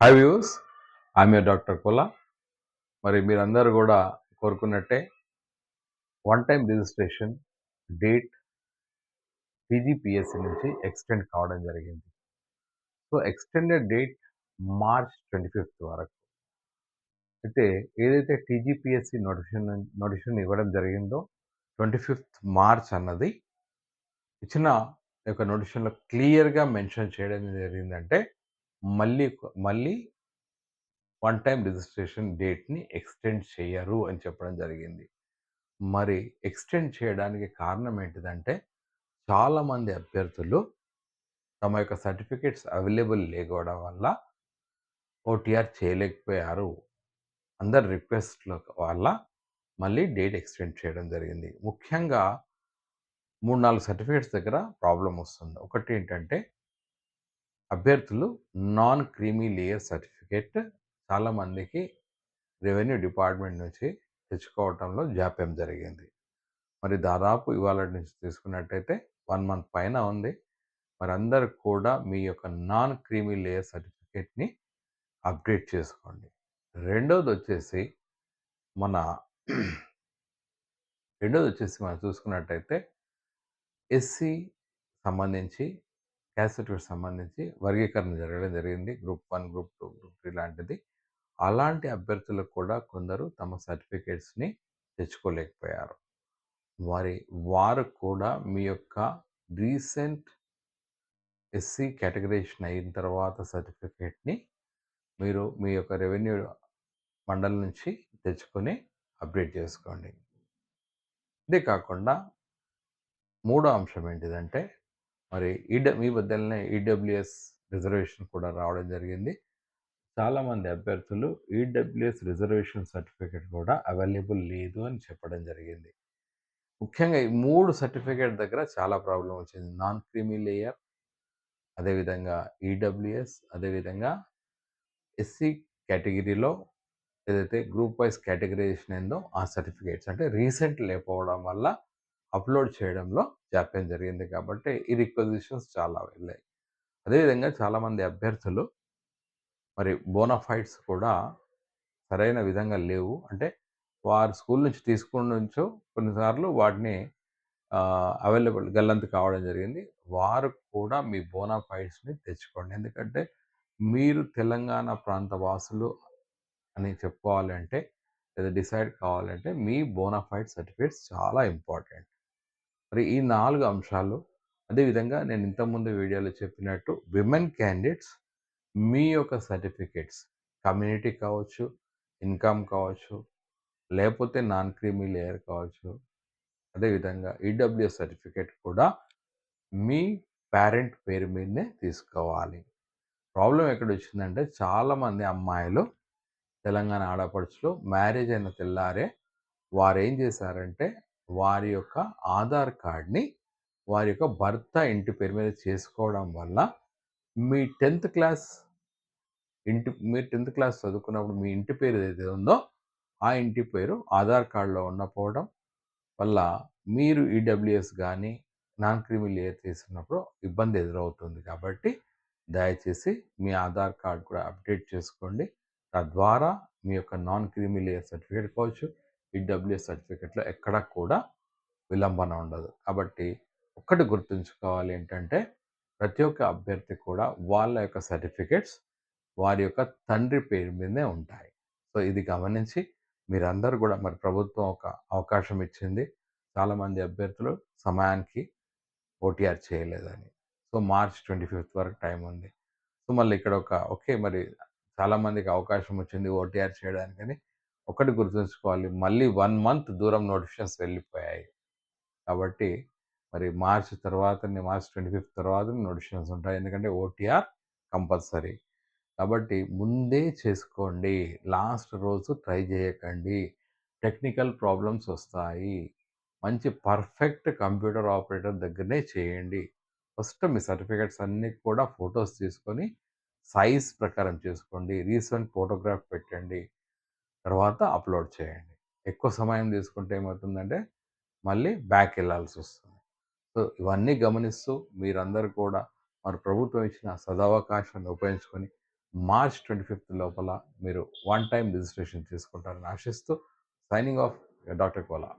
Hi views, I'm your doctor Kola. మరి మీరందరూ కూడా కోరుకున్నట్టే one time registration date TGPSC నుంచి ఎక్స్టెండ్ కావడం జరిగింది. సో ఎక్స్టెండెడ్ డేట్ మార్చ్ 25 వరకు. అయితే ఏదైతే టీజీపీఎస్సీ నోటిఫికేషన్ ఇవ్వడం జరిగిందో 25 మార్చ్ అన్నది ఇచ్చిన యొక్క నోటిఫికేషన్లో క్లియర్గా మెన్షన్ చేయడం జరిగిందంటే మళ్ళీ వన్ టైం రిజిస్ట్రేషన్ డేట్ని ఎక్స్టెండ్ చేయరు అని చెప్పడం జరిగింది. మరి ఎక్స్టెండ్ చేయడానికి కారణం ఏంటిదంటే, చాలామంది అభ్యర్థులు తమ యొక్క సర్టిఫికేట్స్ అవైలబుల్ లేకపోవడం వల్ల ఓటీఆర్ చేయలేకపోయారు. అందరి రిక్వెస్ట్‌ల వల్ల మళ్ళీ డేట్ ఎక్స్టెండ్ చేయడం జరిగింది. ముఖ్యంగా 3, 4 సర్టిఫికేట్స్ దగ్గర ప్రాబ్లమ్ వస్తుంది. ఒకటేంటంటే అభ్యర్థులు నాన్ క్రీమీ లేయర్ సర్టిఫికేట్ చాలామందికి రెవెన్యూ డిపార్ట్మెంట్ నుంచి తెచ్చుకోవటంలో జాప్యం జరిగింది. మరి దాదాపు ఇవాళటి నుంచి తీసుకున్నట్టయితే 1 మంత్ పైన ఉంది. మరి అందరూ కూడా మీ యొక్క నాన్ క్రీమీ లేయర్ సర్టిఫికేట్‌ని అప్డేట్ చేసుకోండి. రెండోదొచ్చేసి మన మనం చూసుకున్నట్టయితే ఎస్సీ సంబంధించి క్యాస్ట్ సర్టిఫికేట్ సంబంధించి వర్గీకరణ జరగడం జరిగింది. గ్రూప్ 1, గ్రూప్ 2, గ్రూప్ 3 లాంటిది. అలాంటి అభ్యర్థులకు కూడా కొందరు తమ సర్టిఫికేట్స్‌ని తెచ్చుకోలేకపోయారు. వారు కూడా మీ యొక్క రీసెంట్ ఎస్సీ కేటగరైజేషన్ అయిన తర్వాత సర్టిఫికేట్‌ని మీరు మీ యొక్క రెవెన్యూ మండలి నుంచి తెచ్చుకొని అప్డేట్ చేసుకోండి. ఇదే కాకుండా మూడో అంశం ఏంటిదంటే మరి మీ బదులునే ఈడబ్ల్యూఎస్ రిజర్వేషన్ కూడా రావడం జరిగింది. చాలామంది అభ్యర్థులు ఈడబ్ల్యూఎస్ రిజర్వేషన్ సర్టిఫికేట్ కూడా అవైలబుల్ లేదు అని చెప్పడం జరిగింది. ముఖ్యంగా ఈ 3 సర్టిఫికేట్ దగ్గర చాలా ప్రాబ్లమ్ వచ్చింది. నాన్ క్రీమీ లేయర్, అదేవిధంగా ఈడబ్ల్యూఎస్, అదేవిధంగా ఎస్సీ కేటగిరీలో ఏదైతే గ్రూప్ వైజ్ కేటగరైజేషన్ అయిందో ఆ సర్టిఫికేట్స్ అంటే రీసెంట్ లేకపోవడం వల్ల అప్లోడ్ చేయడంలో జాప్యం జరిగింది. కాబట్టి ఈ రిక్వజిషన్స్ చాలా వెళ్ళాయి. అదేవిధంగా చాలామంది అభ్యర్థులు మరి బోనాఫైడ్స్ కూడా సరైన విధంగా లేవు. అంటే వారు స్కూల్ నుంచి తీసుకున్న నుంచో కొన్నిసార్లు వాటిని అవైలబుల్ గల్లంతు కావడం జరిగింది. వారు కూడా మీ బోనాఫైడ్స్‌ని తెచ్చుకోండి. ఎందుకంటే మీరు తెలంగాణ ప్రాంత వాసులు అని చెప్పుకోవాలంటే లేదా డిసైడ్ కావాలంటే మీ బోనాఫైడ్ సర్టిఫికేట్స్ చాలా ఇంపార్టెంట్. మరి ఈ 4 అంశాలు అదేవిధంగా నేను ఇంతకుముందు వీడియోలో చెప్పినట్టు విమెన్ క్యాండిడేట్స్ మీ యొక్క సర్టిఫికేట్స్ కమ్యూనిటీ కావచ్చు, ఇన్కమ్ కావచ్చు, లేకపోతే నాన్ క్రీమీ లేయర్ కావచ్చు, అదేవిధంగా ఈడబ్ల్యూఎస్ సర్టిఫికేట్ కూడా మీ పేరెంట్ పేరు మీదనే తీసుకోవాలి. ప్రాబ్లం ఎక్కడొచ్చిందంటే చాలామంది అమ్మాయిలు తెలంగాణ ఆడపడుచులు మ్యారేజ్ అయిన తెల్లారే వారేం చేశారంటే వారి యొక్క ఆధార్ కార్డ్‌ని వారి యొక్క భర్త ఇంటి పేరు మీద చేసుకోవడం వల్ల మీ 10థ్ క్లాస్ మీరు 10థ్ క్లాస్ చదువుకున్నప్పుడు మీ ఇంటి పేరు ఏదైతే ఉందో ఆ ఇంటి పేరు ఆధార్ కార్డ్‌లో ఉండకపోవడం వల్ల మీరు ఈడబ్ల్యూఎస్ గానీ, నాన్ క్రీమీ లేయర్ తీసుకున్నప్పుడు ఇబ్బంది ఎదురవుతుంది. కాబట్టి దయచేసి మీ ఆధార్ కార్డ్ కూడా అప్డేట్ చేసుకోండి. తద్వారా మీ యొక్క నాన్ క్రీమీ లేయర్ సర్టిఫికేట్ కావచ్చు, ఈడబ్ల్యూఎస్ సర్టిఫికేట్‌లో ఎక్కడ కూడా విలంబన ఉండదు. కాబట్టి ఒక్కటి గుర్తుంచుకోవాలి ఏంటంటే ప్రతి ఒక్క అభ్యర్థి కూడా వాళ్ళ యొక్క సర్టిఫికేట్స్ వారి యొక్క తండ్రి పేరు మీదనే ఉంటాయి. సో ఇది గమనించి మీరందరూ కూడా మరి ప్రభుత్వం ఒక అవకాశం ఇచ్చింది. చాలామంది అభ్యర్థులు సమయానికి ఓటీఆర్ చేయలేదని. సో మార్చ్ 25 వరకు టైం ఉంది. సో మళ్ళీ ఇక్కడ ఓకే మరి చాలామందికి అవకాశం వచ్చింది ఓటీఆర్ చేయడానికని. ఒకటి గుర్తుంచుకోవాలి, మళ్ళీ 1 మంత్ దూరం నోటిఫికేషన్స్ వెళ్ళిపోయాయి. కాబట్టి మరి మార్చ్ 25 తర్వాత నోటిఫికేషన్స్ ఉంటాయి. ఎందుకంటే ఓటీఆర్ కంపల్సరీ. కాబట్టి ముందే చేసుకోండి. లాస్ట్ రోజు ట్రై చేయకండి. టెక్నికల్ ప్రాబ్లమ్స్ వస్తాయి. మంచి పర్ఫెక్ట్ కంప్యూటర్ ఆపరేటర్ దగ్గరనే చేయండి. ఫస్ట్ మీ సర్టిఫికేట్స్ అన్నీ కూడా ఫోటోస్ తీసుకొని సైజ్ ప్రకారం చేసుకోండి. రీసెంట్ ఫోటోగ్రాఫ్ పెట్టండి. తర్వాత అప్లోడ్ చేయండి. ఎక్కువ సమయం తీసుకుంటే ఏమవుతుందంటే మళ్ళీ బ్యాక్ వెళ్ళాల్సొస్తుంది. సో ఇవన్నీ గమనిస్తూ మీరందరూ కూడా మరి ప్రభుత్వం ఇచ్చిన సదవకాశాన్ని ఉపయోగించుకొని మార్చ్ 25 లోపల మీరు వన్ టైమ్ రిజిస్ట్రేషన్ చేసుకుంటారని ఆశిస్తూ సైనింగ్ ఆఫ్ డాక్టర్ కోలా.